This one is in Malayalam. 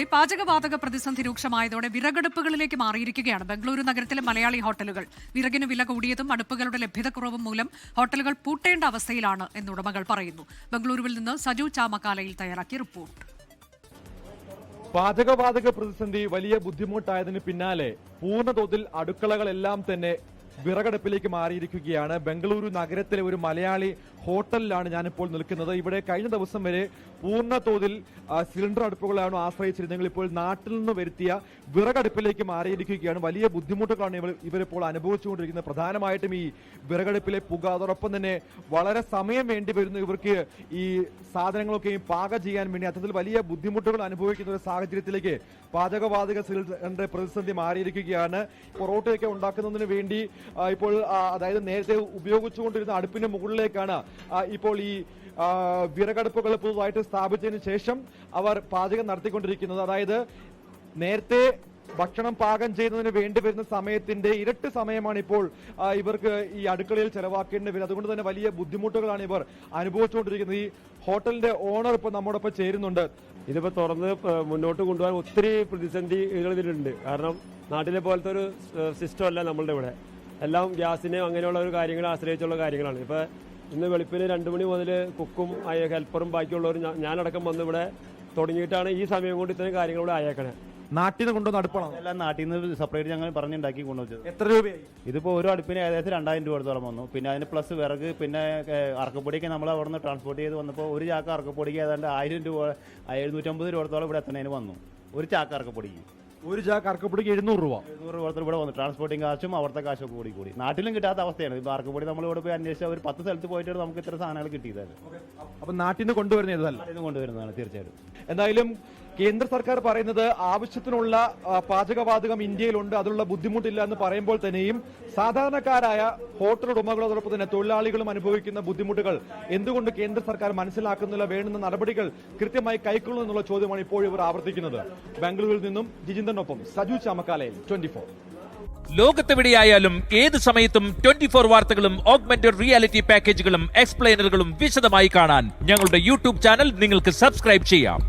പാചകവാതക പ്രതിസന്ധി രൂക്ഷമായതോടെ വിറകടുപ്പുകളിലേക്ക് മാറിയിരിക്കുകയാണ് ബംഗളൂരു നഗരത്തിലെ മലയാളി ഹോട്ടലുകൾ. വിറകിന് വില കൂടിയതും അടുപ്പുകളുടെ ലഭ്യതക്കുറവും മൂലം ഹോട്ടലുകൾ പൂട്ടേണ്ട അവസ്ഥയിലാണ് എന്ന് ഉടമകൾ പറയുന്നു. ബംഗളൂരുവിൽ നിന്ന് സജു ചാമക്കാലയിൽ തയ്യാറാക്കിയ റിപ്പോർട്ട്. പാചകവാതക പ്രതിസന്ധി വലിയ ബുദ്ധിമുട്ടായതിന് പിന്നാലെ പൂർണ്ണതോതിൽ അടുക്കളകളെല്ലാം തന്നെ വിറകടുപ്പിലേക്ക് മാറിയിരിക്കുകയാണ്. ബംഗളൂരു നഗരത്തിലെ ഒരു മലയാളി ഹോട്ടലിലാണ് ഞാനിപ്പോൾ നിൽക്കുന്നത്. ഇവിടെ കഴിഞ്ഞ ദിവസം വരെ പൂർണ്ണ തോതിൽ സിലിണ്ടർ അടുപ്പുകളാണ് ആശ്രയിച്ചിരുന്നെങ്കിൽ ഇപ്പോൾ നാട്ടിൽ നിന്ന് വരുത്തിയ വിറകടുപ്പിലേക്ക് മാറിയിരിക്കുകയാണ്. വലിയ ബുദ്ധിമുട്ടുകളാണ് ഇവരിപ്പോൾ അനുഭവിച്ചുകൊണ്ടിരിക്കുന്നത്. പ്രധാനമായിട്ടും ഈ വിറകടുപ്പിലെ പുക, അതോടൊപ്പം തന്നെ വളരെ സമയം വേണ്ടി വരുന്നു ഇവർക്ക് ഈ സാധനങ്ങളൊക്കെയും പാകം ചെയ്യാൻ വേണ്ടി. അത്തരത്തിൽ വലിയ ബുദ്ധിമുട്ടുകൾ അനുഭവിക്കുന്ന ഒരു സാഹചര്യത്തിലേക്ക് പാചകവാതക സിലിണ്ടറിന്റെ പ്രതിസന്ധി മാറിയിരിക്കുകയാണ്. പൊറോട്ടയൊക്കെ ഉണ്ടാക്കുന്നതിന് വേണ്ടി ഇപ്പോൾ അതായത് നേരത്തെ ഉപയോഗിച്ചുകൊണ്ടിരുന്ന അടുപ്പിന്റെ മുകളിലേക്കാണ് ഇപ്പോൾ ഈ വിറകടുപ്പുകൾ പുതുതായിട്ട് സ്ഥാപിച്ചതിന് ശേഷം അവർ പാചകം നടത്തിക്കൊണ്ടിരിക്കുന്നത്. അതായത് നേരത്തെ ഭക്ഷണം പാകം ചെയ്യുന്നതിന് വേണ്ടി വരുന്ന സമയത്തിന്റെ ഇരട്ടി സമയമാണ് ഇപ്പോൾ ഇവർക്ക് ഈ അടുക്കളയിൽ ചെലവാക്കേണ്ടി വരുന്നത്. അതുകൊണ്ട് തന്നെ വലിയ ബുദ്ധിമുട്ടുകളാണ് ഇവർ അനുഭവിച്ചുകൊണ്ടിരിക്കുന്നത്. ഈ ഹോട്ടലിന്റെ ഓണർ ഇപ്പൊ നമ്മോടൊപ്പം ചേരുന്നുണ്ട്. ഇതിപ്പോ തുറന്ന് മുന്നോട്ട് കൊണ്ടുപോകാൻ ഒത്തിരി പ്രതിസന്ധികൾ ഇതിലുണ്ട്. കാരണം നാട്ടിലെ പോലത്തെ ഒരു സിസ്റ്റം അല്ല നമ്മളുടെ ഇവിടെ. എല്ലാം ഗ്യാസിനെയും അങ്ങനെയുള്ള ഒരു കാര്യങ്ങളെ ആശ്രയിച്ചുള്ള കാര്യങ്ങളാണ്. ഇപ്പൊ ഇന്ന് വെളുപ്പിന് 2 മണി മുതൽ കുക്കും ഹെൽപ്പറും ബാക്കിയുള്ളവരും ഞാനടക്കം വന്ന് ഇവിടെ തുടങ്ങിയിട്ടാണ് ഈ സമയം കൊണ്ട് ഇത്രയും കാര്യങ്ങൾ ഇവിടെ ആയേക്കണേ. നാട്ടിൽ നിന്ന് കൊണ്ടുവന്ന അടുപ്പാണ് എല്ലാം നാട്ടിൽ നിന്ന് സെപ്പറേറ്റ് ഞങ്ങൾ പറഞ്ഞുണ്ടാക്കി കൊണ്ടുവച്ചത്. എത്ര രൂപയായി? ഇതിപ്പോൾ ഒരു അടുപ്പിന് ഏകദേശം 2000 രൂപ അടുത്തോളം വന്നു. പിന്നെ അതിന് പ്ലസ് വിറക്, പിന്നെ അറക്കപ്പൊടിയൊക്കെ നമ്മൾ അവിടെ നിന്ന് ട്രാൻസ്പോർട്ട് ചെയ്ത് വന്നപ്പോൾ ഒരു ചാക്ക് അറക്കപ്പൊടിക്ക് ഏതാണ്ട് 1000 രൂപ 750 രൂപ അടുത്തോളം ഇവിടെ എത്തുന്നതിന് വന്നു. ഒരു ചാക്ക് അറക്കപ്പൊടിക്ക് ഒരു ചാക്ക് അറക്കപ്പൊടിക്ക് 700 രൂപ. 700 രൂപ ഇവിടെ വന്നു. ട്രാൻസ്പോർട്ടിംഗ് കാശും അവിടുത്തെ കാശും കൂടി നാട്ടിലും കിട്ടാത്ത അവസ്ഥയാണ്. ഇപ്പോൾ അറക്കപ്പൊടി നമ്മൾ ഇവിടെ പോയി അന്വേഷിച്ചാൽ ഒരു 10 സ്ഥലത്ത് പോയിട്ട് നമുക്ക് ഇത്ര സാധനങ്ങൾ കിട്ടിയതാണ്. അപ്പൊ നാട്ടിൽ നിന്ന് കൊണ്ടുവരുന്നതല്ല, ഇത് കൊണ്ടുവരുന്നതാണ് തീർച്ചയായിട്ടും. എന്തായാലും കേന്ദ്ര സർക്കാർ പറയുന്നത് ആവശ്യത്തിനുള്ള പാചകവാതകം ഇന്ത്യയിലുണ്ട്, അതിനുള്ള ബുദ്ധിമുട്ടില്ല എന്ന് പറയുമ്പോൾ തന്നെയും സാധാരണക്കാരായ ഹോട്ടൽ ഉടമകളും അതോടൊപ്പം തന്നെ തൊഴിലാളികളും അനുഭവിക്കുന്ന ബുദ്ധിമുട്ടുകൾ എന്തുകൊണ്ട് കേന്ദ്ര സർക്കാർ മനസ്സിലാക്കുന്നില്ല, വേണ്ടുന്ന നടപടികൾ കൃത്യമായി കൈക്കൊള്ളുന്നു എന്നുള്ള ചോദ്യമാണ് ഇപ്പോൾ ഇവർ ആവർത്തിക്കുന്നത്. ബാംഗ്ലൂരിൽ നിന്നും ജിജിന്ദറിനൊപ്പം സജു ചാമക്കാലയിൽ 24. ലോകത്തെവിടെയായാലും ഏത് സമയത്തും 24 വാർത്തകളും ഓഗ്മെന്റഡ് റിയാലിറ്റി പാക്കേജുകളും എക്സ്പ്ലെയിനറുകളും വിശദമായി കാണാൻ ഞങ്ങളുടെ യൂട്യൂബ് ചാനൽ നിങ്ങൾക്ക് സബ്സ്ക്രൈബ് ചെയ്യാം.